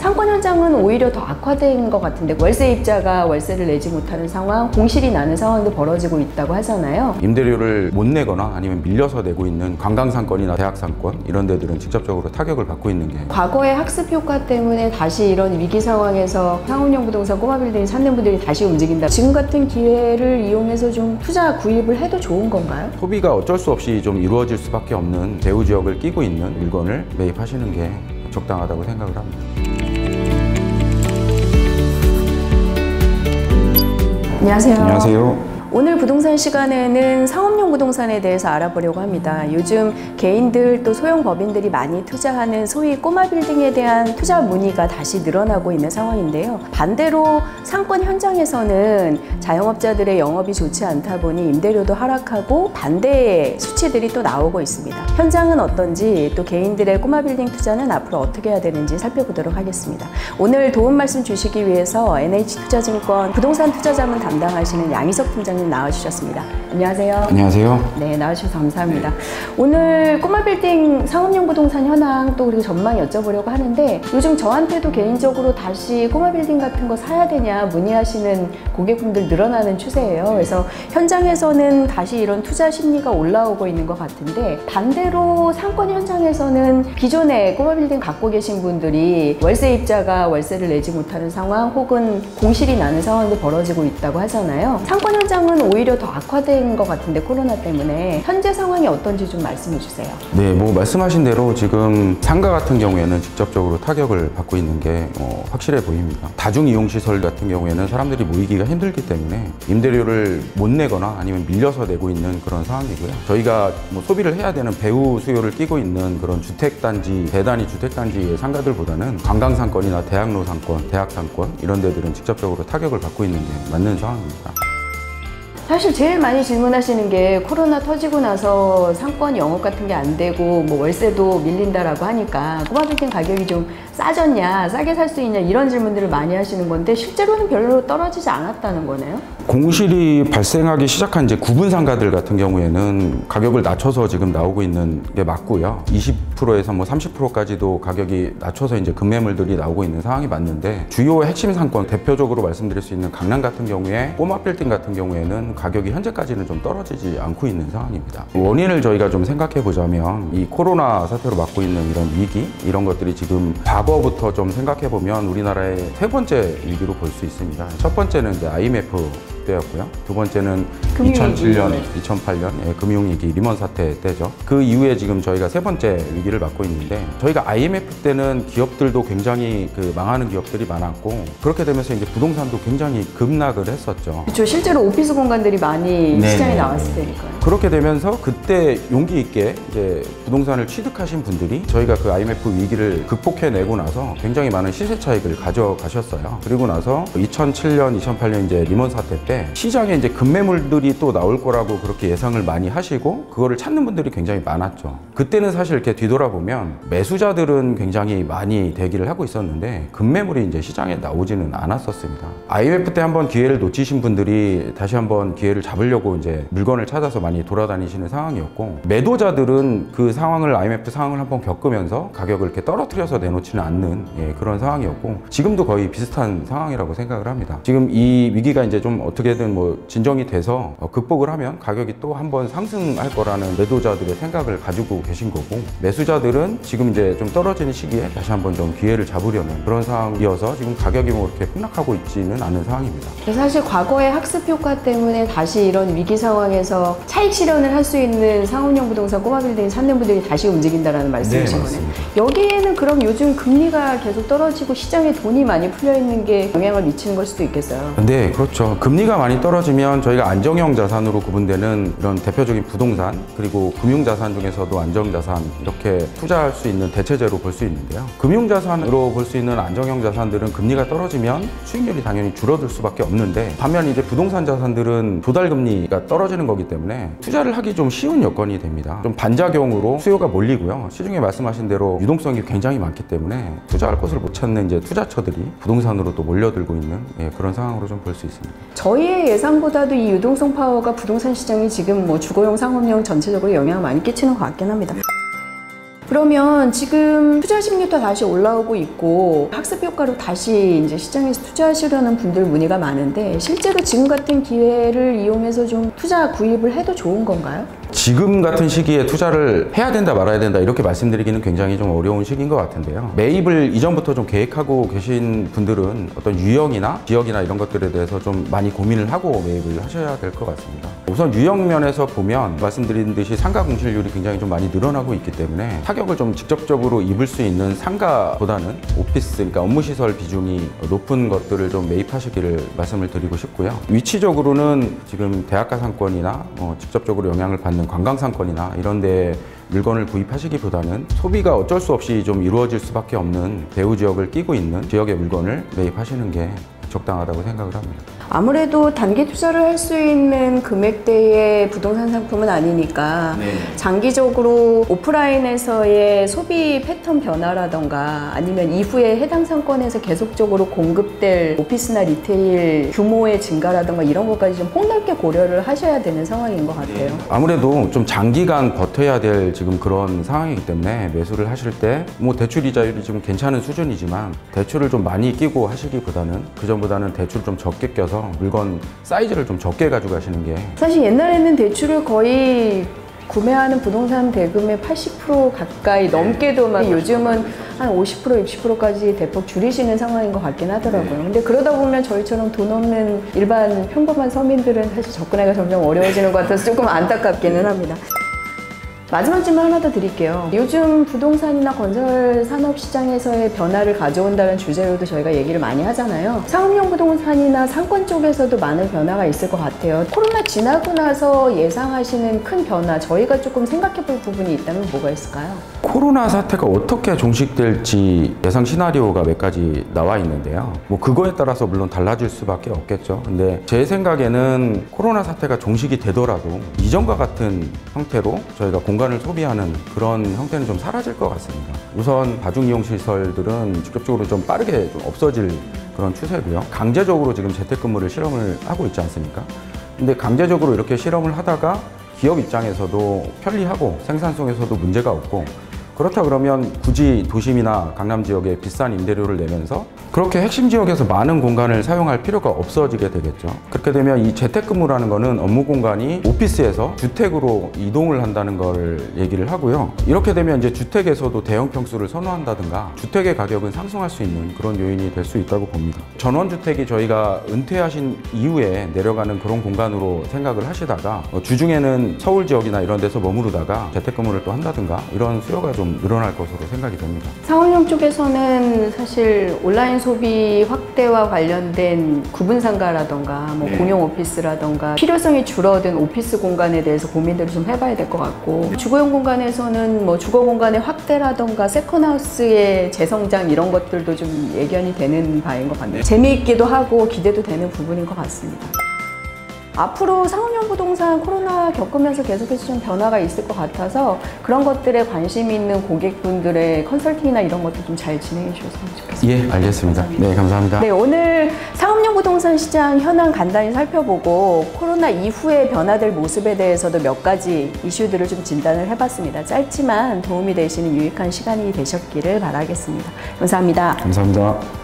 상권 현장은 오히려 더 악화된 것 같은데, 월세입자가 월세를 내지 못하는 상황, 공실이 나는 상황도 벌어지고 있다고 하잖아요. 임대료를 못 내거나 아니면 밀려서 내고 있는 관광상권이나 대학상권 이런 데들은 직접적으로 타격을 받고 있는 게, 과거의 학습 효과 때문에 다시 이런 위기 상황에서 상업용 부동산 꼬마 빌딩 찾는 분들이 다시 움직인다. 지금 같은 기회를 이용해서 좀 투자 구입을 해도 좋은 건가요? 소비가 어쩔 수 없이 좀 이루어질 수밖에 없는 대우 지역을 끼고 있는 물건을 매입하시는 게 적당하다고 생각을 합니다. 안녕하세요. 안녕하세요. 오늘 부동산 시간에는 상업용 부동산에 대해서 알아보려고 합니다. 요즘 개인들 또 소형법인들이 많이 투자하는 소위 꼬마 빌딩에 대한 투자 문의가 다시 늘어나고 있는 상황인데요. 반대로 상권 현장에서는 자영업자들의 영업이 좋지 않다 보니 임대료도 하락하고 반대의 수치들이 또 나오고 있습니다. 현장은 어떤지, 또 개인들의 꼬마 빌딩 투자는 앞으로 어떻게 해야 되는지 살펴보도록 하겠습니다. 오늘 도움 말씀 주시기 위해서 NH투자증권 부동산 투자자문 담당하시는 양희석 팀장님 나와주셨습니다. 안녕하세요. 안녕하세요. 네, 나와주셔서 감사합니다. 오늘 꼬마 빌딩 상업용 부동산 현황 또 그리고 전망 여쭤보려고 하는데, 요즘 저한테도 개인적으로 다시 꼬마 빌딩 같은 거 사야 되냐 문의하시는 고객분들 늘어나는 추세예요. 그래서 현장에서는 다시 이런 투자 심리가 올라오고 있는 것 같은데, 반대로 상권 현장에서는 기존에 꼬마 빌딩 갖고 계신 분들이 월세입자가 월세를 내지 못하는 상황, 혹은 공실이 나는 상황도 벌어지고 있다고 하잖아요. 상권 현장은 오히려 더 악화된 것 같은데, 코로나 때문에 현재 상황이 어떤지 좀 말씀해 주세요. 네, 말씀하신 대로 지금 상가 같은 경우에는 직접적으로 타격을 받고 있는 게 확실해 보입니다. 다중이용시설 같은 경우에는 사람들이 모이기가 힘들기 때문에 임대료를 못 내거나 아니면 밀려서 내고 있는 그런 상황이고요. 저희가 소비를 해야 되는 배후 수요를 끼고 있는 그런 주택단지, 대단위 주택단지의 상가들보다는 관광상권이나 대학로 상권, 대학상권 이런 데들은 직접적으로 타격을 받고 있는 게 맞는 상황입니다. 사실 제일 많이 질문하시는 게, 코로나 터지고 나서 상권 영업 같은 게 안 되고 월세도 밀린다라고 하니까 꼬마 빌딩 가격이 좀 싸졌냐, 싸게 살 수 있냐, 이런 질문들을 많이 하시는 건데, 실제로는 별로 떨어지지 않았다는 거네요? 공실이 발생하기 시작한 이제 구분 상가들 같은 경우에는 가격을 낮춰서 지금 나오고 있는 게 맞고요. 20%에서 30%까지도 가격이 낮춰서 이제 급매물들이 나오고 있는 상황이 맞는데, 주요 핵심 상권, 대표적으로 말씀드릴 수 있는 강남 같은 경우에 꼬마 빌딩 같은 경우에는 가격이 현재까지는 좀 떨어지지 않고 있는 상황입니다. 원인을 저희가 좀 생각해 보자면, 이 코로나 사태로 맞고 있는 이런 위기, 이런 것들이 지금 과거부터 좀 생각해 보면 우리나라의 세 번째 위기로 볼 수 있습니다. 첫 번째는 이제 IMF 때였고요. 두 번째는 2007년, 2008년 금융위기 리먼 사태 때죠. 그 이후에 지금 저희가 세 번째 위기를 맞고 있는데, 저희가 IMF 때는 기업들도 굉장히 망하는 기업들이 많았고, 그렇게 되면서 이제 부동산도 굉장히 급락을 했었죠. 그렇죠. 실제로 오피스 공간들이 많이 시장에 나왔을 때니까요. 그렇게 되면서 그때 용기 있게 이제 부동산을 취득하신 분들이 저희가 그 IMF 위기를 극복해내고 나서 굉장히 많은 시세 차익을 가져가셨어요. 그리고 나서 2007년, 2008년 이제 리먼 사태 때 시장에 이제 급매물들이 또 나올 거라고 그렇게 예상을 많이 하시고, 그거를 찾는 분들이 굉장히 많았죠. 그때는 사실 이렇게 뒤돌아보면 매수자들은 굉장히 많이 대기를 하고 있었는데 급매물이 이제 시장에 나오지는 않았었습니다. IMF 때 한번 기회를 놓치신 분들이 다시 한번 기회를 잡으려고 이제 물건을 찾아서 많이 돌아다니시는 상황이었고, 매도자들은 그 상황을, IMF 상황을 한번 겪으면서 가격을 이렇게 떨어뜨려서 내놓지는 않는 그런 상황이었고, 지금도 거의 비슷한 상황이라고 생각을 합니다. 지금 이 위기가 이제 좀 어떻게든 진정이 돼서 극복을 하면 가격이 또 한번 상승할 거라는 매도자들의 생각을 가지고 계신 거고, 매수자들은 지금 이제 좀 떨어지는 시기에 다시 한번 좀 기회를 잡으려는 그런 상황이어서 지금 가격이 이렇게 폭락하고 있지는 않은 상황입니다. 사실 과거의 학습 효과 때문에 다시 이런 위기 상황에서 차익 실현을 할 수 있는 상업용 부동산 꼬마 빌딩 찾는 분들이 다시 움직인다라는 말씀이신 거네요. 여기에는 그럼 요즘 금리가 계속 떨어지고 시장에 돈이 많이 풀려 있는 게 영향을 미치는 걸 수도 있겠어요? 네, 그렇죠. 금리가 많이 떨어지면 저희가 안정형 자산으로 구분되는 이런 대표적인 부동산, 그리고 금융자산 중에서도 안정자산, 이렇게 투자할 수 있는 대체제로 볼 수 있는데요. 금융자산으로 볼 수 있는 안정형 자산들은 금리가 떨어지면 수익률이 당연히 줄어들 수밖에 없는데, 반면 이제 부동산 자산들은 조달금리가 떨어지는 거기 때문에 투자를 하기 좀 쉬운 여건이 됩니다. 좀 반작용으로 수요가 몰리고요. 시중에 말씀하신 대로 유동성이 굉장히 많기 때문에 투자할 곳을 못 찾는 이제 투자처들이 부동산으로 또 몰려들고 있는 그런 상황으로 좀 볼 수 있습니다. 저희의 예상보다도 이 유동성 파워가 부동산 시장이 지금 주거용, 상업용 전체적으로 영향을 많이 끼치는 것 같긴 합니다. 그러면 지금 투자 심리도 다시 올라오고 있고 학습 효과로 다시 이제 시장에서 투자하시려는 분들 문의가 많은데 실제로 지금 같은 기회를 이용해서 좀 투자 구입을 해도 좋은 건가요? 지금 같은 시기에 투자를 해야 된다 말아야 된다 이렇게 말씀드리기는 굉장히 좀 어려운 시기인 것 같은데요. 매입을 이전부터 좀 계획하고 계신 분들은 어떤 유형이나 지역이나 이런 것들에 대해서 좀 많이 고민을 하고 매입을 하셔야 될 것 같습니다. 우선 유형 면에서 보면 말씀드린 듯이 상가 공실률이 굉장히 좀 많이 늘어나고 있기 때문에 타격을 좀 직접적으로 입을 수 있는 상가보다는 오피스, 그러니까 업무시설 비중이 높은 것들을 좀 매입하시기를 말씀을 드리고 싶고요. 위치적으로는 지금 대학가 상권이나 직접적으로 영향을 받는 관광 상권이나 이런 데 물건을 구입하시기보다는 소비가 어쩔 수 없이 좀 이루어질 수밖에 없는 대우 지역을 끼고 있는 지역의 물건을 매입하시는 게 적당하다고 생각을 합니다. 아무래도 단기 투자를 할 수 있는 금액대의 부동산 상품은 아니니까 장기적으로 오프라인에서의 소비 패턴 변화라던가 아니면 이후에 해당 상권에서 계속적으로 공급될 오피스나 리테일 규모의 증가라던가 이런 것까지 좀 폭넓게 고려를 하셔야 되는 상황인 것 같아요. 아무래도 좀 장기간 버텨야 될 지금 그런 상황이기 때문에 매수를 하실 때 뭐 대출 이자율이 지금 괜찮은 수준이지만 대출을 좀 많이 끼고 하시기보다는 그전보다는 대출 좀 적게 껴서 물건 사이즈를 좀 적게 가져가시는 게 사실 옛날에는 대출을 거의 구매하는 부동산 대금의 80% 가까이 넘게도 막 요즘은 한 50%, 60%까지 대폭 줄이시는 상황인 것 같긴 하더라고요. 근데 그러다 보면 저희처럼 돈 없는 일반 평범한 서민들은 사실 접근하기가 점점 어려워지는 것 같아서 조금 안타깝기는 합니다. 마지막 질문 하나 더 드릴게요. 요즘 부동산이나 건설 산업 시장에서의 변화를 가져온다는 주제로도 저희가 얘기를 많이 하잖아요. 상업용 부동산이나 상권 쪽에서도 많은 변화가 있을 것 같아요. 코로나 지나고 나서 예상하시는 큰 변화, 저희가 조금 생각해 볼 부분이 있다면 뭐가 있을까요? 코로나 사태가 어떻게 종식될지 예상 시나리오가 몇 가지 나와 있는데요. 뭐 그거에 따라서 물론 달라질 수밖에 없겠죠. 근데 제 생각에는 코로나 사태가 종식이 되더라도 이전과 같은 형태로 저희가 공간을 소비하는 그런 형태는 좀 사라질 것 같습니다. 우선 다중이용시설들은 직접적으로 좀 빠르게 좀 없어질 그런 추세고요. 강제적으로 지금 재택근무를 실험을 하고 있지 않습니까? 근데 강제적으로 이렇게 실험을 하다가 기업 입장에서도 편리하고 생산성에서도 문제가 없고 그렇다 그러면 굳이 도심이나 강남 지역에 비싼 임대료를 내면서 그렇게 핵심 지역에서 많은 공간을 사용할 필요가 없어지게 되겠죠. 그렇게 되면 이 재택근무라는 거는 업무 공간이 오피스에서 주택으로 이동을 한다는 걸 얘기를 하고요. 이렇게 되면 이제 주택에서도 대형 평수를 선호한다든가 주택의 가격은 상승할 수 있는 그런 요인이 될 수 있다고 봅니다. 전원주택이 저희가 은퇴하신 이후에 내려가는 그런 공간으로 생각을 하시다가 주중에는 서울 지역이나 이런 데서 머무르다가 재택근무를 또 한다든가 이런 수요가 좀 늘어날 것으로 생각이 됩니다. 상업용 쪽에서는 사실 온라인 소비 확대와 관련된 구분상가라던가 뭐 공용 오피스라던가 필요성이 줄어든 오피스 공간에 대해서 고민들을 좀 해봐야 될 것 같고 주거용 공간에서는 뭐 주거 공간의 확대라던가 세컨하우스의 재성장 이런 것들도 좀 예견이 되는 바인 것 같네요. 재미있기도 하고 기대도 되는 부분인 것 같습니다. 앞으로 상업용 부동산 코로나 겪으면서 계속해서 좀 변화가 있을 것 같아서 그런 것들에 관심 있는 고객분들의 컨설팅이나 이런 것도 좀 잘 진행해 주셨으면 좋겠습니다. 예, 알겠습니다. 감사합니다. 네, 감사합니다. 네, 오늘 상업용 부동산 시장 현황 간단히 살펴보고 코로나 이후에 변화될 모습에 대해서도 몇 가지 이슈들을 좀 진단을 해봤습니다. 짧지만 도움이 되시는 유익한 시간이 되셨기를 바라겠습니다. 감사합니다. 감사합니다.